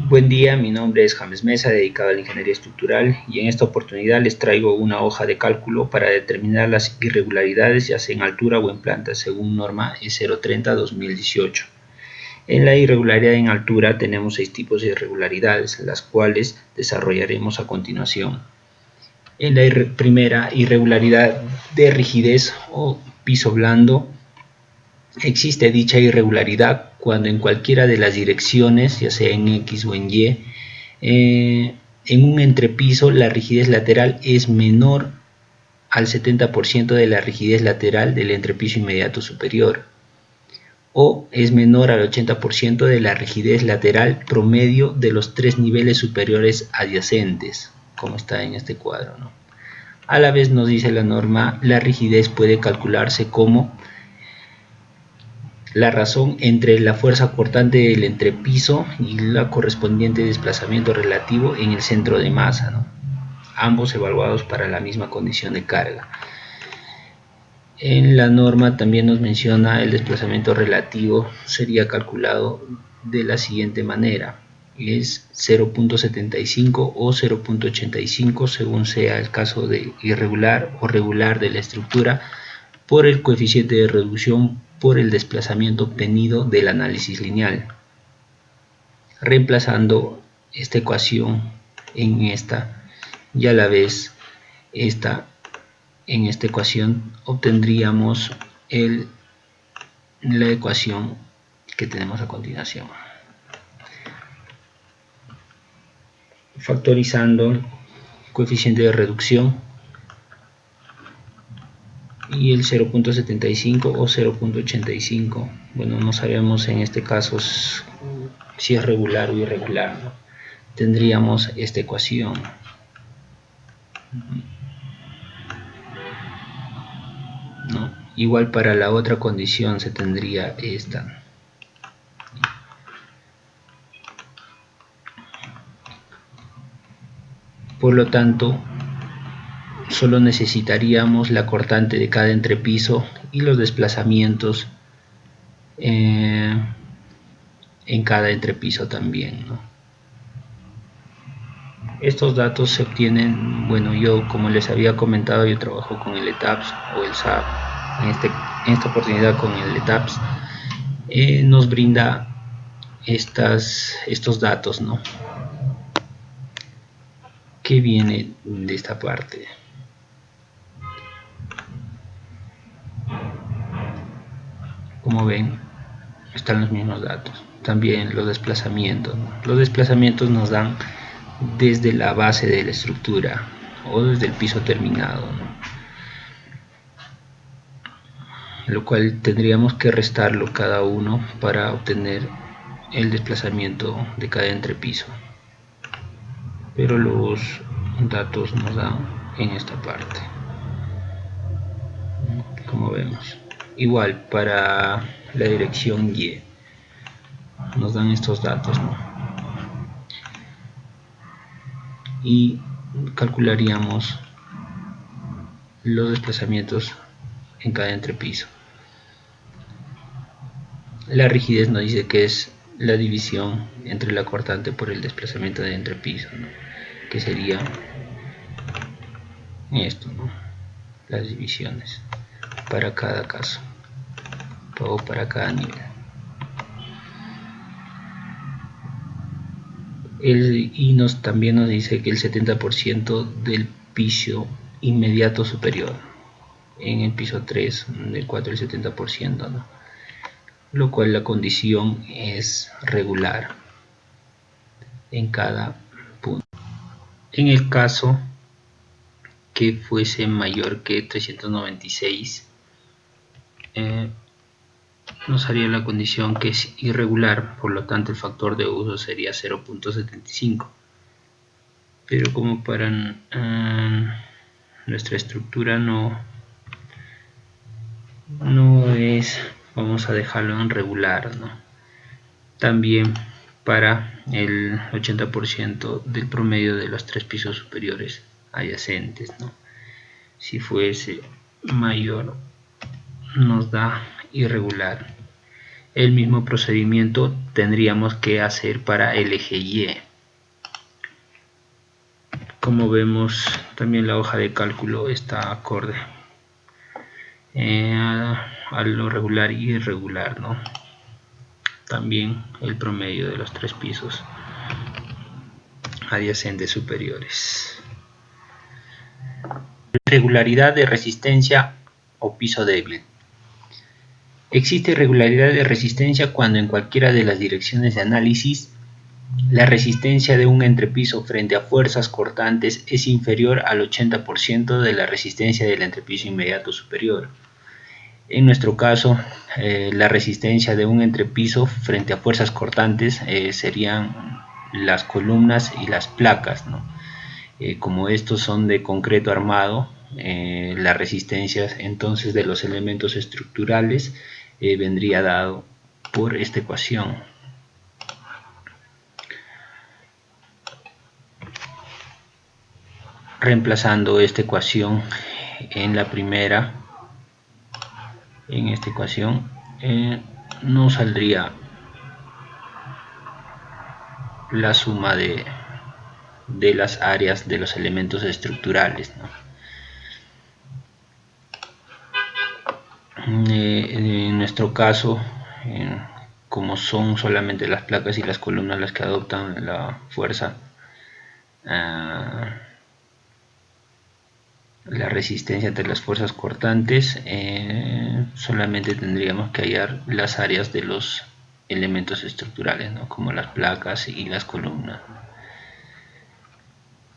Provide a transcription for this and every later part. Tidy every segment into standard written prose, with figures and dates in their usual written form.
Buen día, mi nombre es James Mesa, dedicado a la ingeniería estructural, y en esta oportunidad les traigo una hoja de cálculo para determinar las irregularidades, ya sea en altura o en planta, según norma E030-2018. En la irregularidad en altura tenemos 6 tipos de irregularidades, las cuales desarrollaremos a continuación. En la primera irregularidad de rigidez o piso blando, existe dicha irregularidad cuando en cualquiera de las direcciones, ya sea en X o en Y, en un entrepiso la rigidez lateral es menor al 70% de la rigidez lateral del entrepiso inmediato superior, o es menor al 80% de la rigidez lateral promedio de los 3 niveles superiores adyacentes, como está en este cuadro, ¿no? A la vez nos dice la norma, la rigidez puede calcularse como la razón entre la fuerza cortante del entrepiso y la correspondiente desplazamiento relativo en el centro de masa, ¿no? Ambos evaluados para la misma condición de carga. En la norma también nos menciona el desplazamiento relativo sería calculado de la siguiente manera: es 0.75 o 0.85 según sea el caso de irregular o regular de la estructura, por el coeficiente de reducción por el desplazamiento obtenido del análisis lineal. Reemplazando esta ecuación en esta y a la vez esta en esta ecuación, obtendríamos la ecuación que tenemos a continuación. Factorizando el coeficiente de reducción y el 0.75 o 0.85, bueno, no sabemos en este caso si es regular o irregular, ¿no? Tendríamos esta ecuación. ¿No? Igual para la otra condición se tendría esta. Por lo tanto, solo necesitaríamos la cortante de cada entrepiso y los desplazamientos en cada entrepiso también, ¿no? Estos datos se obtienen, bueno, yo como les había comentado, yo trabajo con el ETABS o el SAP. En esta oportunidad con el ETABS nos brinda estos datos, ¿no?, que viene de esta parte. Como ven, están los mismos datos. También los desplazamientos, ¿no? Los desplazamientos nos dan desde la base de la estructura o desde el piso terminado, ¿no?, lo cual tendríamos que restarlo cada uno para obtener el desplazamiento de cada entrepiso, pero los datos nos dan en esta parte, como vemos. Igual para la dirección Y nos dan estos datos, ¿no?, y calcularíamos los desplazamientos en cada entrepiso. La rigidez nos dice que es la división entre la cortante por el desplazamiento de entrepiso, ¿no?, que sería esto, ¿no?, las divisiones para cada caso o para cada nivel. También nos dice que el 70% del piso inmediato superior, en el piso 3, del 4 el 70%, ¿no?, lo cual la condición es regular en cada punto. En el caso que fuese mayor que 396, nos haría la condición que es irregular, por lo tanto el factor de uso sería 0.75, pero como para nuestra estructura no es, vamos a dejarlo en regular, ¿no? También para el 80% del promedio de los 3 pisos superiores adyacentes, ¿no? Si fuese mayor nos da irregular, el mismo procedimiento tendríamos que hacer para el eje Y. Como vemos, también la hoja de cálculo está acorde a lo regular y irregular, ¿no? También el promedio de los tres pisos adyacentes superiores. Irregularidad de resistencia o piso débil. Existe irregularidad de resistencia cuando en cualquiera de las direcciones de análisis la resistencia de un entrepiso frente a fuerzas cortantes es inferior al 80% de la resistencia del entrepiso inmediato superior. En nuestro caso, la resistencia de un entrepiso frente a fuerzas cortantes serían las columnas y las placas, ¿no? Como estos son de concreto armado, la resistencia entonces de los elementos estructurales vendría dado por esta ecuación. Reemplazando esta ecuación en la primera, en esta ecuación nos saldría la suma de las áreas de los elementos estructurales, ¿no? En nuestro caso, como son solamente las placas y las columnas las que adoptan la fuerza, la resistencia entre las fuerzas cortantes, solamente tendríamos que hallar las áreas de los elementos estructurales, ¿no? Como las placas y las columnas.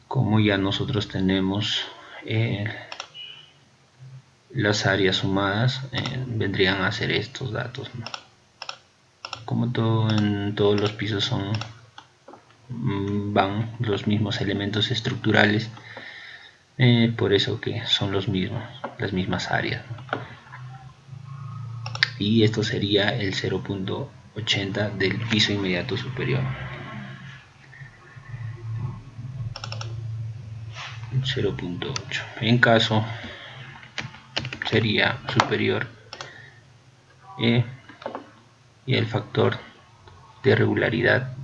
Como ya nosotros tenemos las áreas sumadas, vendrían a ser estos datos, ¿no? Como en todos los pisos van los mismos elementos estructurales, por eso que son las mismas áreas, ¿no? Y esto sería el 0.80 del piso inmediato superior. 0.8. En caso sería superior, y el factor de regularidad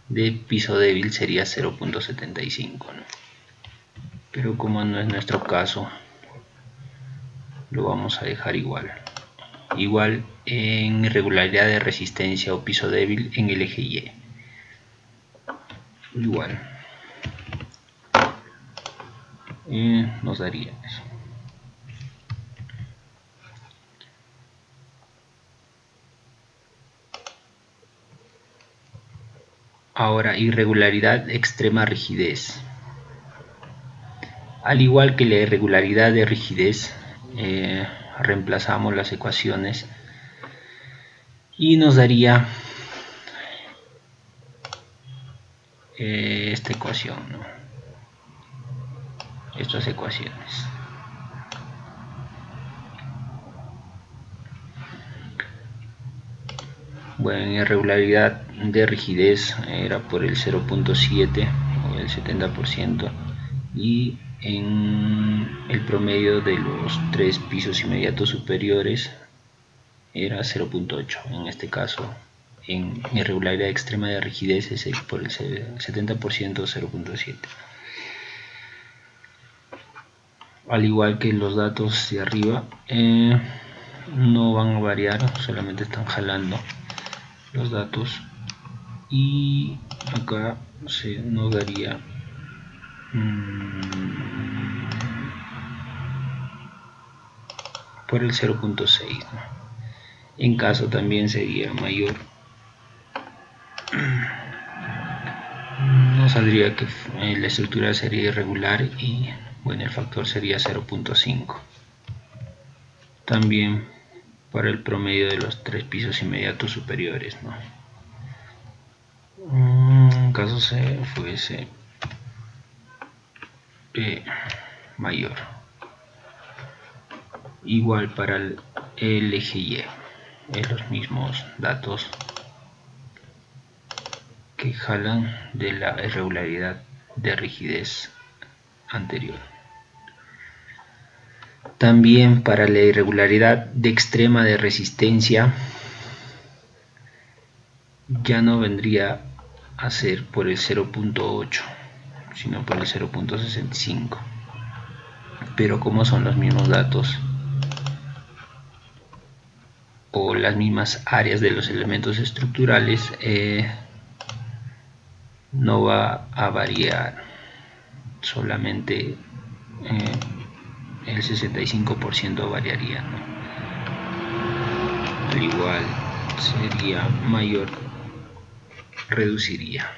de piso débil sería 0.75, ¿no? Pero como no es nuestro caso, lo vamos a dejar igual en irregularidad de resistencia o piso débil en el eje Y, igual nos daría eso. Ahora, irregularidad de extrema rigidez. Al igual que la irregularidad de rigidez, reemplazamos las ecuaciones y nos daría esta ecuación, ¿no? Estas ecuaciones. Bueno, irregularidad de rigidez era por el 0.7 o el 70%, y en el promedio de los tres pisos inmediatos superiores era 0.8. En este caso, en irregularidad extrema de rigidez es por el 70%, 0.7. Al igual que los datos de arriba, no van a variar, solamente están jalando los datos, y acá se nos daría por el 0.6, ¿no? En caso también sería mayor, nos saldría que la estructura sería irregular y bueno, el factor sería 0.5. También para el promedio de los tres pisos inmediatos superiores, ¿no? En caso se fuese mayor, igual para el eje Y, los mismos datos que jalan de la irregularidad de rigidez anterior. También para la irregularidad de extrema de resistencia, ya no vendría a ser por el 0.8, sino por el 0.65. Pero como son los mismos datos o las mismas áreas de los elementos estructurales, no va a variar, solamente el 65% variaría, ¿no? Al igual sería mayor, reduciría,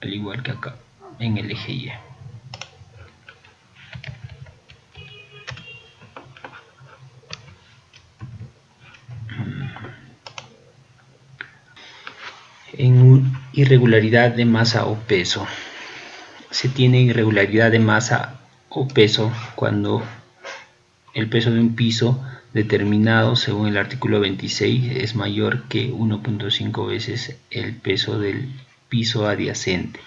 al igual que acá en el eje Y. En irregularidad de masa o peso, se tiene irregularidad de masa o peso cuando el peso de un piso determinado según el artículo 26 es mayor que 1.5 veces el peso del piso adyacente.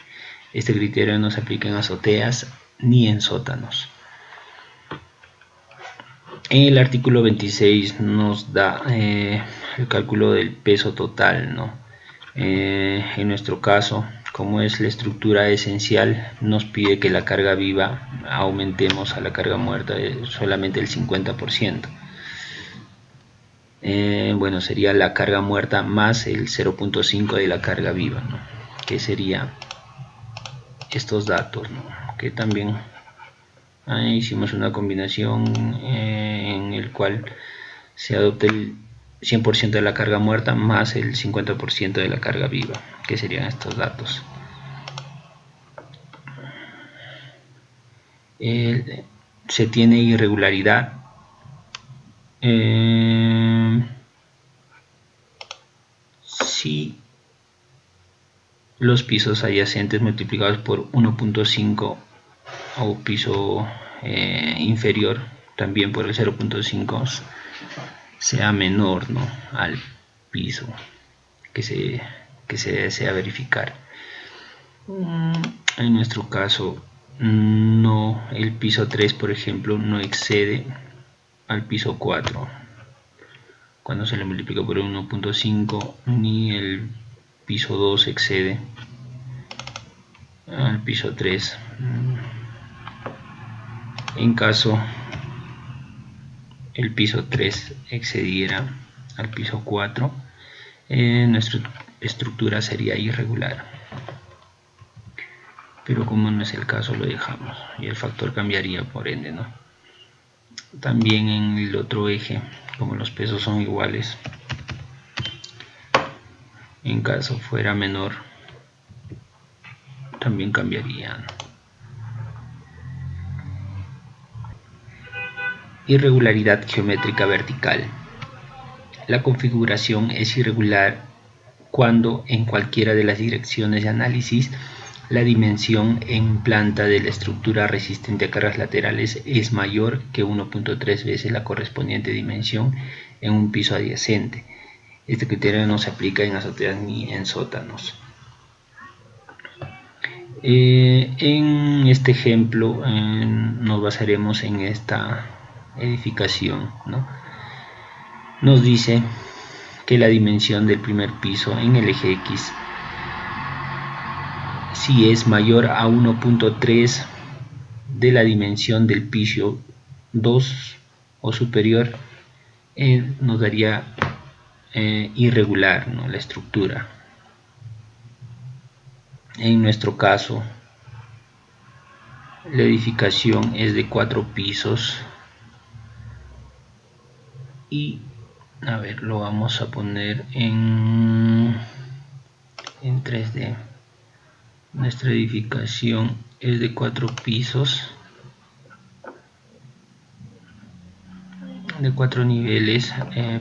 Este criterio no se aplica en azoteas ni en sótanos. En el artículo 26 nos da el cálculo del peso total, ¿no? En nuestro caso, como es la estructura esencial, nos pide que la carga viva aumentemos a la carga muerta solamente el 50%. Bueno, sería la carga muerta más el 0.5 de la carga viva, ¿no? Que sería estos datos, ¿no? Que también hicimos una combinación en el cual se adopta el 100% de la carga muerta más el 50% de la carga viva, que serían estos datos. Se tiene irregularidad si los pisos adyacentes multiplicados por 1.5 o piso inferior también por el 0.5 sea menor, ¿no?, al piso que se desea verificar. En nuestro caso, no, el piso 3, por ejemplo, no excede al piso 4 cuando se le multiplica por 1.5, ni el piso 2 excede al piso 3. En caso el piso 3 excediera al piso 4, nuestra estructura sería irregular. Pero como no es el caso, lo dejamos y el factor cambiaría por ende, ¿no? También en el otro eje, como los pesos son iguales, en caso fuera menor, también cambiarían. Irregularidad geométrica vertical. La configuración es irregular cuando en cualquiera de las direcciones de análisis la dimensión en planta de la estructura resistente a cargas laterales es mayor que 1.3 veces la correspondiente dimensión en un piso adyacente. Este criterio no se aplica en azoteas ni en sótanos. En este ejemplo nos basaremos en esta edificación, ¿no? Nos dice que la dimensión del primer piso en el eje X, si es mayor a 1.3 de la dimensión del piso 2 o superior, nos daría irregular, ¿no?, la estructura. En nuestro caso, la edificación es de 4 pisos y, a ver, lo vamos a poner en 3D. Nuestra edificación es de 4 pisos, de 4 niveles,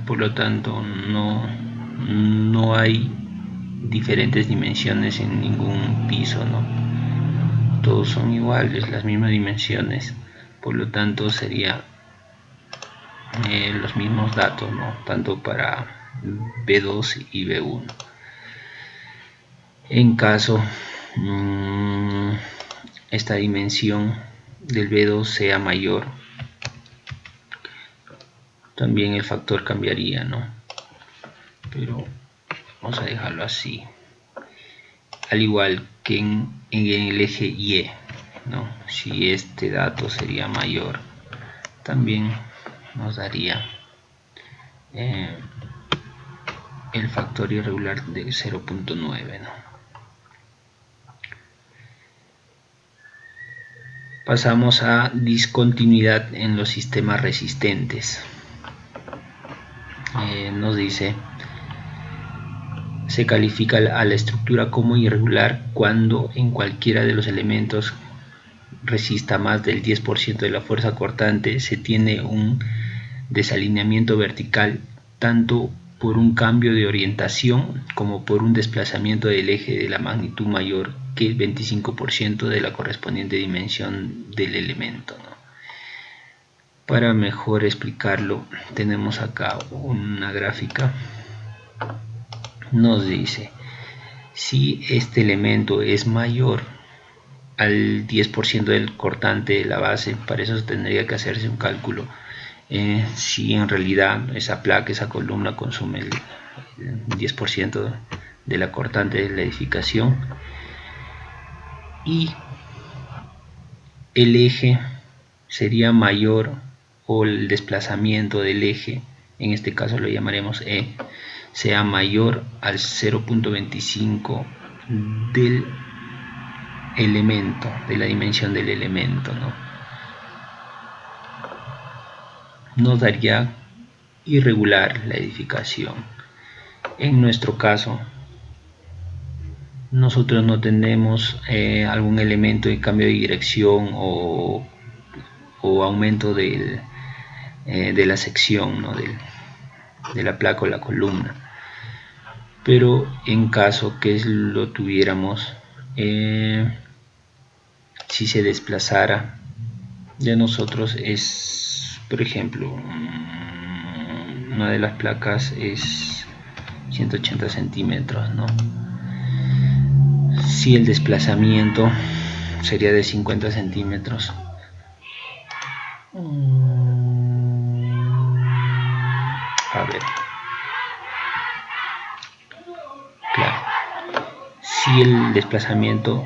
por lo tanto no hay diferentes dimensiones en ningún piso, ¿no? Todos son iguales, las mismas dimensiones, por lo tanto sería los mismos datos, ¿no?, tanto para B2 y B1. En caso esta dimensión del B2 sea mayor, también el factor cambiaría, ¿no? pero vamos a dejarlo así, al igual que en el eje Y, ¿no? Si este dato sería mayor, también nos daría el factor irregular de 0.9, ¿no? Pasamos a discontinuidad en los sistemas resistentes. Nos dice: se califica a la estructura como irregular cuando en cualquiera de los elementos resista más del 10% de la fuerza cortante, se tiene un desalineamiento vertical tanto por un cambio de orientación como por un desplazamiento del eje de la magnitud mayor que el 25% de la correspondiente dimensión del elemento, ¿no? Para mejor explicarlo, tenemos acá una gráfica. Nos dice: si este elemento es mayor al 10% del cortante de la base, para eso tendría que hacerse un cálculo si en realidad esa placa, esa columna consume el 10% de la cortante de la edificación, y el eje sería mayor, o el desplazamiento del eje, en este caso lo llamaremos E, sea mayor al 0.25 del elemento, de la dimensión del elemento, ¿no? Nos daría irregular la edificación. En nuestro caso, nosotros no tenemos algún elemento de cambio de dirección o aumento de la sección, ¿no? de la placa o la columna. Pero en caso que lo tuviéramos, si se desplazara de nosotros, es, por ejemplo, una de las placas es 180 centímetros, ¿no? Si el desplazamiento sería de 50 centímetros, a ver, claro, si el desplazamiento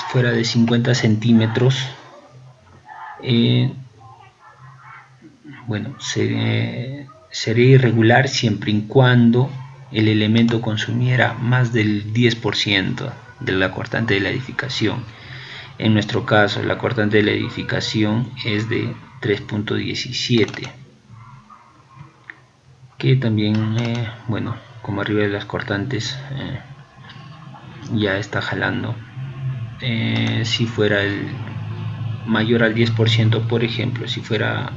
fuera de 50 centímetros, bueno, sería irregular siempre y cuando el elemento consumiera más del 10% de la cortante de la edificación. En nuestro caso, la cortante de la edificación es de 3.17, que también, bueno, como arriba de las cortantes ya está jalando. Si fuera el mayor al 10%, por ejemplo, si fuera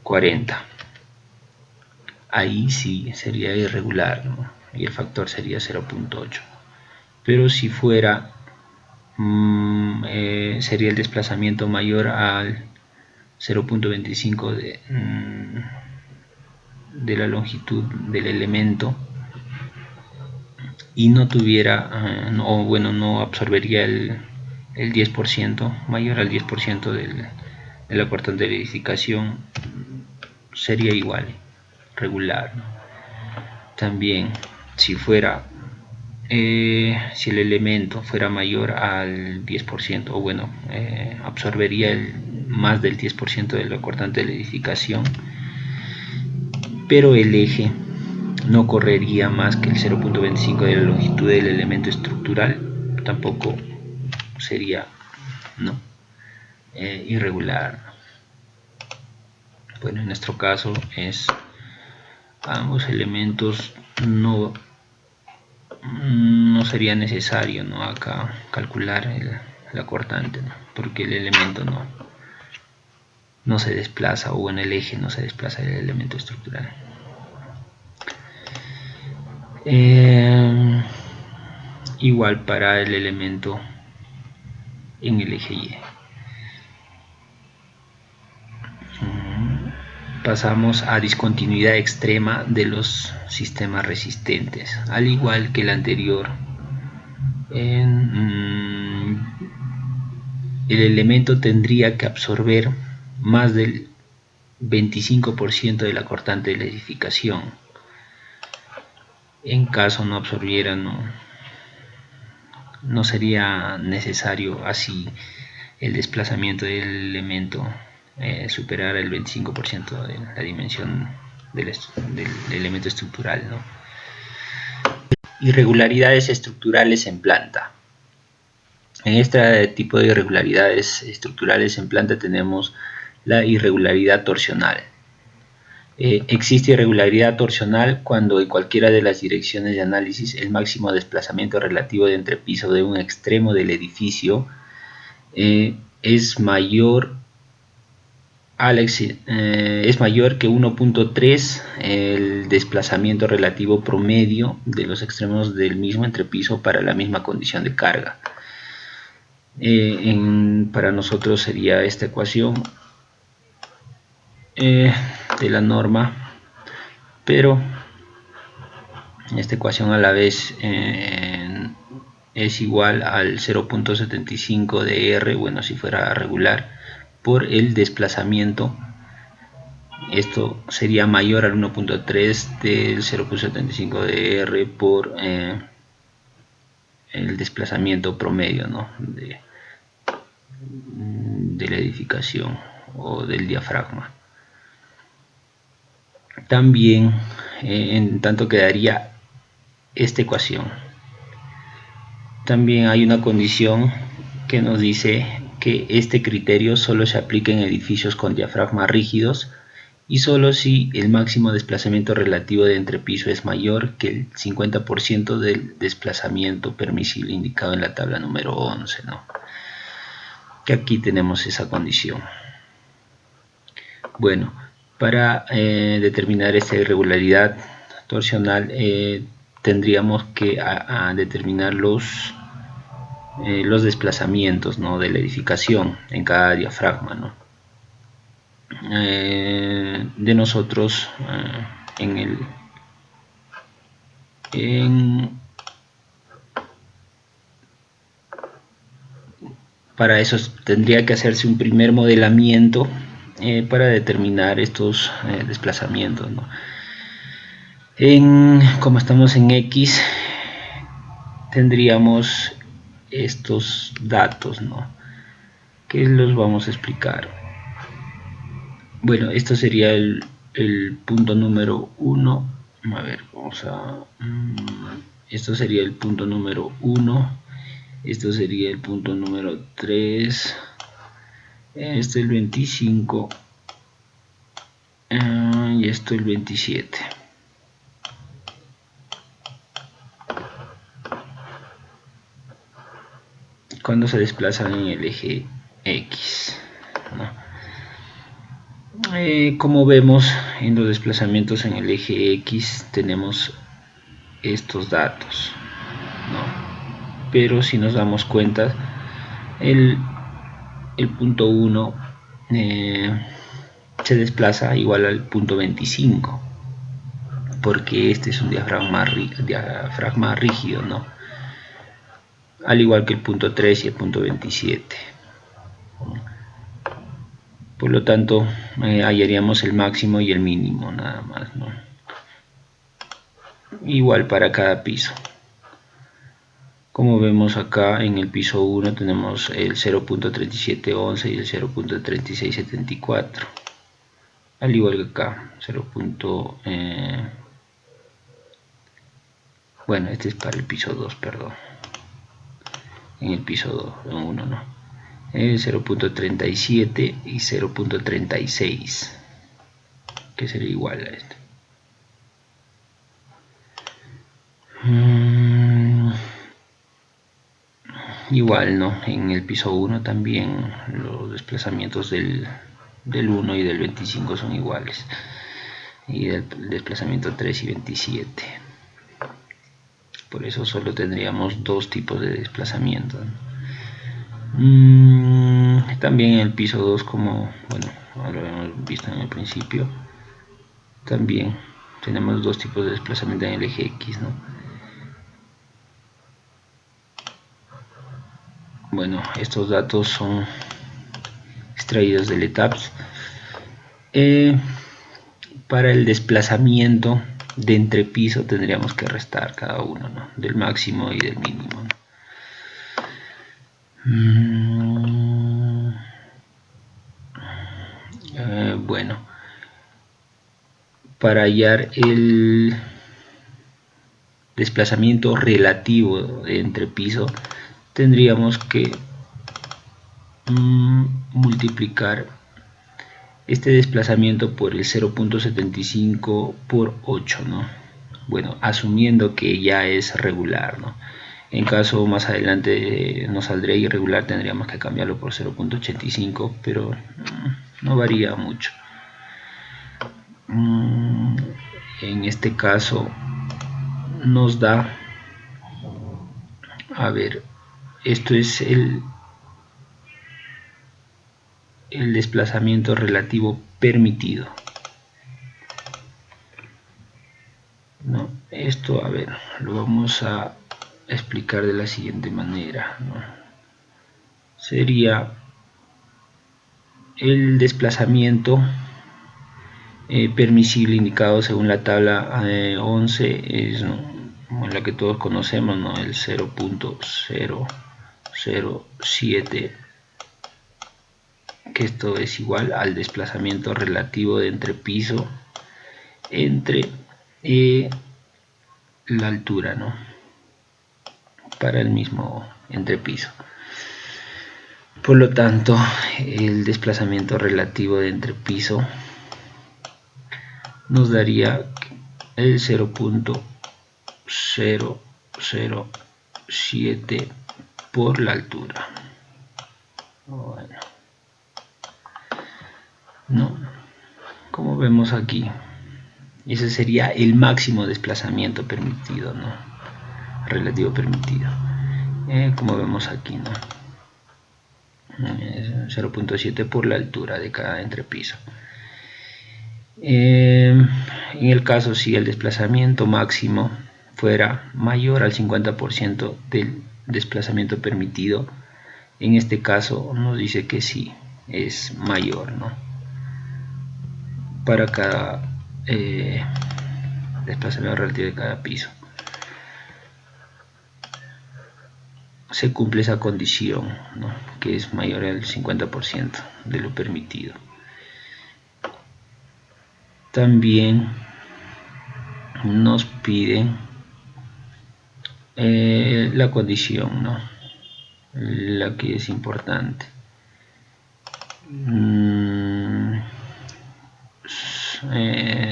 40, ahí sí sería irregular, ¿no? Y el factor sería 0.8. Pero si fuera sería el desplazamiento mayor al 0.25 de la longitud del elemento, y no tuviera, no absorbería el 10%, mayor al 10% de la cortante de la edificación, sería igual, regular, ¿no? También, si fuera si el elemento fuera mayor al 10%, o bueno, absorbería más del 10% de la cortante de la edificación, pero el eje no correría más que el 0.25 de la longitud del elemento estructural, tampoco sería, ¿no? Irregular. Bueno, en nuestro caso es ambos elementos no sería necesario, ¿no? Acá calcular la cortante, ¿no? Porque el elemento no se desplaza, o en el eje no se desplaza el elemento estructural. Igual para el elemento en el eje Y. Pasamos a discontinuidad extrema de los sistemas resistentes. Al igual que el anterior, el elemento tendría que absorber más del 25% de la cortante de la edificación. En caso no absorbiera, no sería necesario así el desplazamiento del elemento superar el 25% de la dimensión del elemento estructural, ¿no? Irregularidades estructurales en planta. En este tipo de irregularidades estructurales en planta tenemos la irregularidad torsional. Existe irregularidad torsional cuando en cualquiera de las direcciones de análisis el máximo desplazamiento relativo de entrepiso de un extremo del edificio es mayor que 1.3 el desplazamiento relativo promedio de los extremos del mismo entrepiso para la misma condición de carga. Para nosotros sería esta ecuación de la norma, pero esta ecuación a la vez es igual al 0.75 de R, bueno, si fuera regular, por el desplazamiento. Esto sería mayor al 1.3 del 0.75 de R por el desplazamiento promedio, ¿no? de la edificación o del diafragma. También en tanto quedaría esta ecuación. También hay una condición que nos dice que este criterio solo se aplica en edificios con diafragmas rígidos y solo si el máximo desplazamiento relativo de entrepiso es mayor que el 50% del desplazamiento permisible indicado en la tabla número 11, ¿no? Que aquí tenemos esa condición. Bueno, para determinar esta irregularidad torsional tendríamos que determinar los desplazamientos, ¿no?, de la edificación en cada diafragma, ¿no? De nosotros para eso tendría que hacerse un primer modelamiento para determinar estos desplazamientos, ¿no? Como estamos en X, tendríamos estos datos, ¿no?, que los vamos a explicar. Bueno, esto sería el punto número 1. A ver, esto sería el punto número 1. Esto sería el punto número 3. Este el 25. Y esto el 27. Cuando se desplazan en el eje X, ¿no? Como vemos en los desplazamientos en el eje X tenemos estos datos, ¿no? Pero si nos damos cuenta, el punto 1 se desplaza igual al punto 25, porque este es un diafragma rígido, ¿no?, al igual que el punto 3 y el punto 27. Por lo tanto, hallaríamos el máximo y el mínimo nada más, ¿no?, igual para cada piso. Como vemos acá en el piso 1 tenemos el 0.3711 y el 0.3674, al igual que acá, bueno, este es para el piso 2, perdón, en el piso 1, ¿no?, 0.37 y 0.36, que sería igual a este. Igual, ¿no?, en el piso 1 también los desplazamientos del 1 y del 25 son iguales, y del desplazamiento 3 y 27. Por eso solo tendríamos dos tipos de desplazamiento, ¿no? También en el piso 2, como bueno, lo hemos visto en el principio, también tenemos dos tipos de desplazamiento en el eje X, ¿no? Bueno, estos datos son extraídos del ETABS Para el desplazamiento de entrepiso tendríamos que restar cada uno, ¿no?, del máximo y del mínimo, ¿no? Bueno, para hallar el desplazamiento relativo de entrepiso tendríamos que multiplicar este desplazamiento por el 0.75 por 8, ¿no? Bueno, asumiendo que ya es regular, ¿no? En caso más adelante nos saldría irregular, tendríamos que cambiarlo por 0.85, pero no varía mucho. En este caso nos da, a ver, esto es el desplazamiento relativo permitido, ¿no? Esto, a ver, lo vamos a explicar de la siguiente manera, ¿no? Sería el desplazamiento permisible indicado según la tabla 11, es, ¿no?, la que todos conocemos, ¿no?, el 0.007, que esto es igual al desplazamiento relativo de entrepiso entre la altura, ¿no?, para el mismo entrepiso. Por lo tanto, el desplazamiento relativo de entrepiso nos daría el 0.007 por la altura. Bueno, ¿no?, como vemos aquí, ese sería el máximo desplazamiento permitido, ¿no?, relativo permitido, como vemos aquí, ¿no?, 0.7 por la altura de cada entrepiso. En el caso si el desplazamiento máximo fuera mayor al 50% del desplazamiento permitido, en este caso nos dice que sí es mayor, ¿no?, para cada desplazamiento relativo de cada piso. Se cumple esa condición, ¿no?, que es mayor al 50% de lo permitido. También nos piden la condición, ¿no?, la que es importante.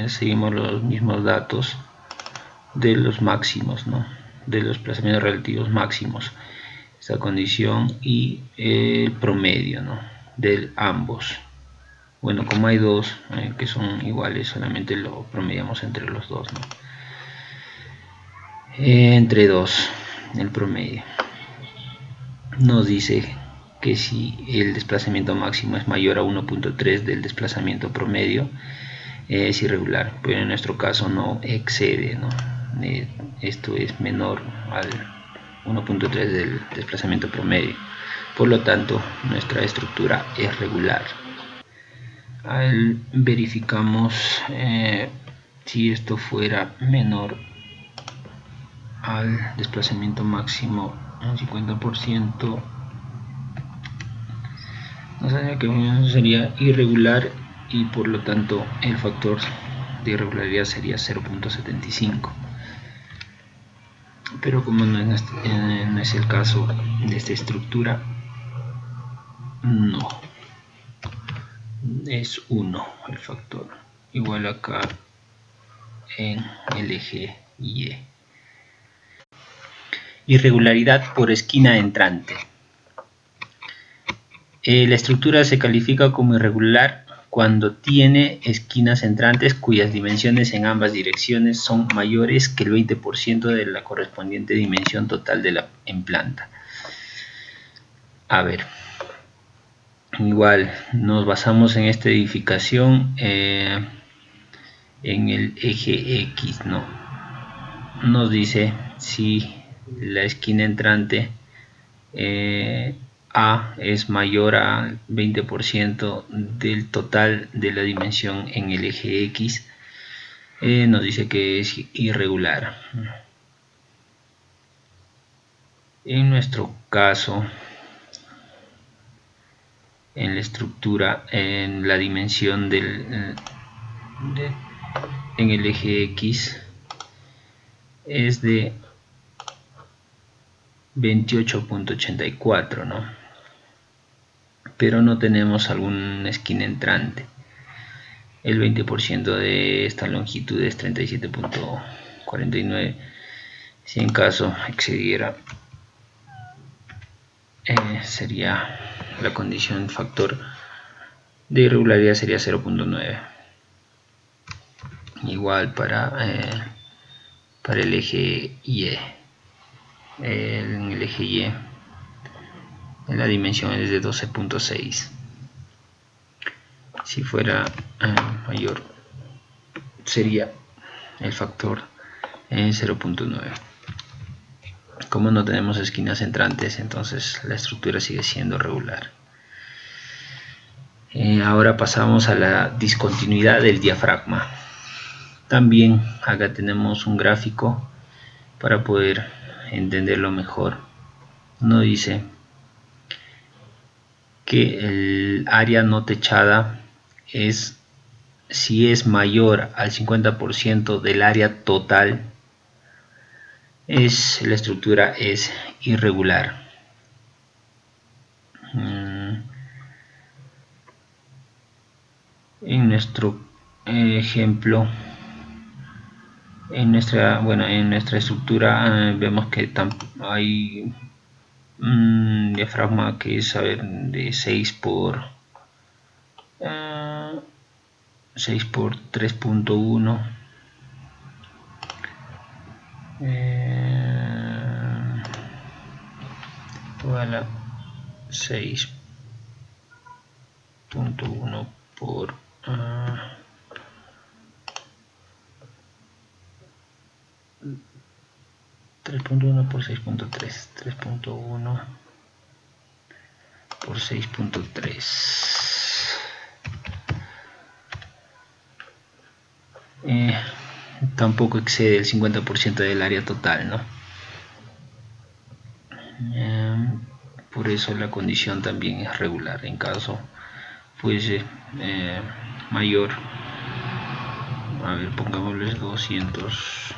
Seguimos los mismos datos de los máximos, ¿no?, de los desplazamientos relativos máximos, esta condición y el promedio, ¿no?, de ambos. Bueno, como hay dos que son iguales, solamente lo promediamos entre los dos, ¿no?, entre 2 el promedio. Nos dice que si el desplazamiento máximo es mayor a 1.3 del desplazamiento promedio, es irregular, pero en nuestro caso no excede, ¿no?, esto es menor al 1.3 del desplazamiento promedio, por lo tanto nuestra estructura es regular. Verificamos si esto fuera menor al desplazamiento máximo un 50%, nos daría que sería irregular y por lo tanto el factor de irregularidad sería 0.75. Pero como no es el caso de esta estructura, no, es 1 el factor, igual acá en el eje Y. Irregularidad por esquina entrante. La estructura se califica como irregular cuando tiene esquinas entrantes cuyas dimensiones en ambas direcciones son mayores que el 20% de la correspondiente dimensión total de la planta. A ver, igual nos basamos en esta edificación en el eje X, ¿no? Nos dice si la esquina entrante A es mayor al 20% del total de la dimensión en el eje X, nos dice que es irregular. En nuestro caso, en la estructura, en la dimensión en el eje X es de 28.84, ¿no? Pero no tenemos alguna esquina entrante. El 20% de esta longitud es 37.49. Si en caso excediera, sería la condición factor de irregularidad sería 0.9. Igual para el eje Y. En el eje Y la dimensión es de 12.6. Si fuera mayor, sería el factor 0.9. Como no tenemos esquinas entrantes, entonces la estructura sigue siendo regular. Ahora pasamos a la discontinuidad del diafragma. También acá tenemos un gráfico para poder entenderlo mejor. Nos dice que el área no techada es, si es mayor al 50% del área total, la estructura es irregular. En nuestro ejemplo, en nuestra estructura vemos que hay un diafragma que es de 6 por 3.1, igual a 6.1 por 3.1 por 6.3, 3.1 por 6.3. Tampoco excede el 50% del área total, ¿no? Por eso la condición también es regular. En caso fuese mayor, a ver, pongámosle 200,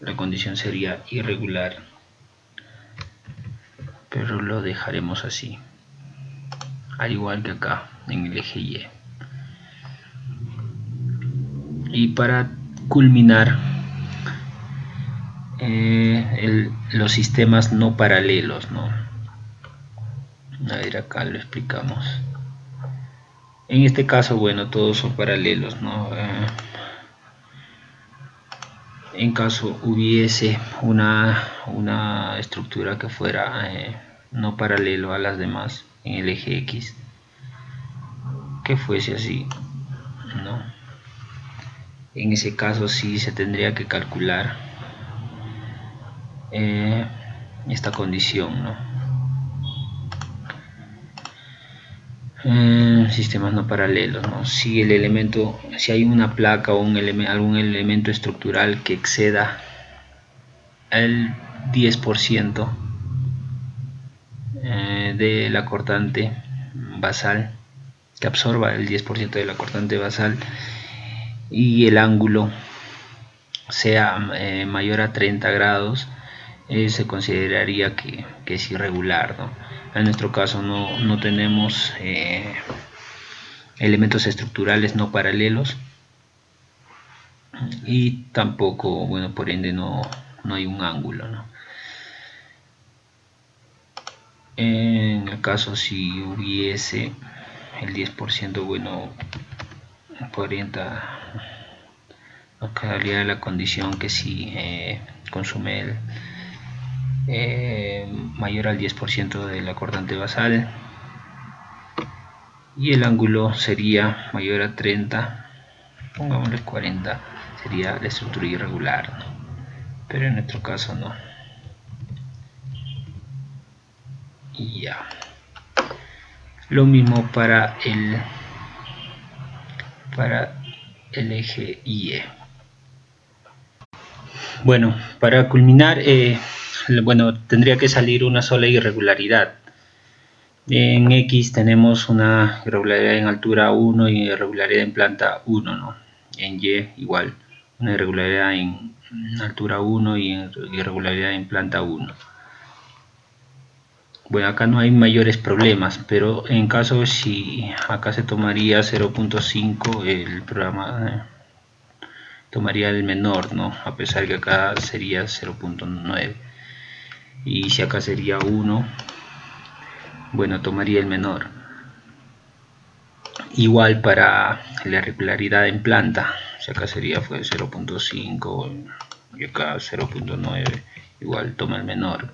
la condición sería irregular, pero lo dejaremos así, al igual que acá en el eje Y. Y para culminar, los sistemas no paralelos, ¿no? A ver, acá lo explicamos. En este caso, bueno, todos son paralelos, ¿no? En caso hubiese una estructura que fuera no paralelo a las demás en el eje X, que fuese así, ¿no? En ese caso sí se tendría que calcular esta condición, ¿no? Sistemas no paralelos, ¿no? Si hay una placa o algún elemento estructural que exceda el 10% de la cortante basal, que absorba el 10% de la cortante basal, y el ángulo sea mayor a 30 grados, se consideraría que es irregular, ¿no? En nuestro caso no tenemos elementos estructurales no paralelos, y tampoco, bueno, por ende no hay un ángulo, ¿no? En el caso si hubiese el 10%, bueno, nos quedaría la condición que si consume mayor al 10% de la cortante basal y el ángulo sería mayor a 30, pongámosle 40, sería la estructura irregular, ¿no? Pero en nuestro caso no. y ya. Lo mismo para el eje YE. Bueno, para culminar, tendría que salir una sola irregularidad. En X tenemos una irregularidad en altura 1 y irregularidad en planta 1, ¿no? En Y igual, una irregularidad en altura 1 y irregularidad en planta 1. Bueno, acá no hay mayores problemas, pero en caso si acá se tomaría 0.5, el programa tomaría el menor, ¿no? A pesar que acá sería 0.9. Y si acá sería 1, bueno, tomaría el menor. Igual para la irregularidad en planta, si acá sería 0.5 y acá 0.9, igual toma el menor.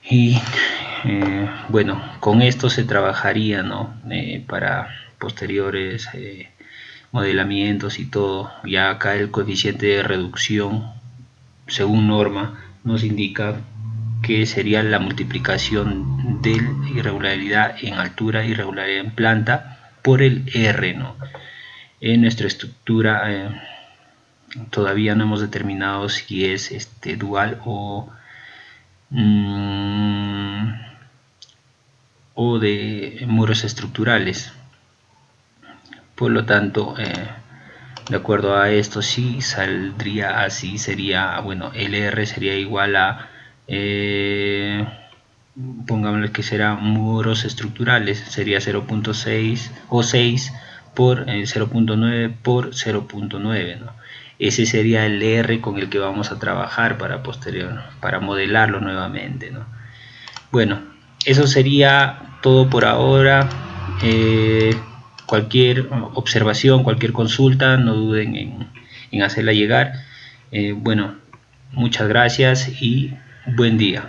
Y bueno, con esto se trabajaría, ¿no? Para posteriores modelamientos y todo. Ya acá el coeficiente de reducción, según norma, nos indica que sería la multiplicación de irregularidad en altura y irregularidad en planta por el R, ¿no? En nuestra estructura todavía no hemos determinado si es dual o de muros estructurales. Por lo tanto, de acuerdo a esto, sí saldría así, sería, bueno, LR sería igual a pongámosle que será muros estructurales, sería 0.6 o 6 por 0.9 por 0.9, ¿no? Ese sería el R con el que vamos a trabajar para posterior, para modelarlo nuevamente, ¿no? Bueno, eso sería todo por ahora. Cualquier observación, cualquier consulta, no duden en hacerla llegar. Bueno, muchas gracias y buen día.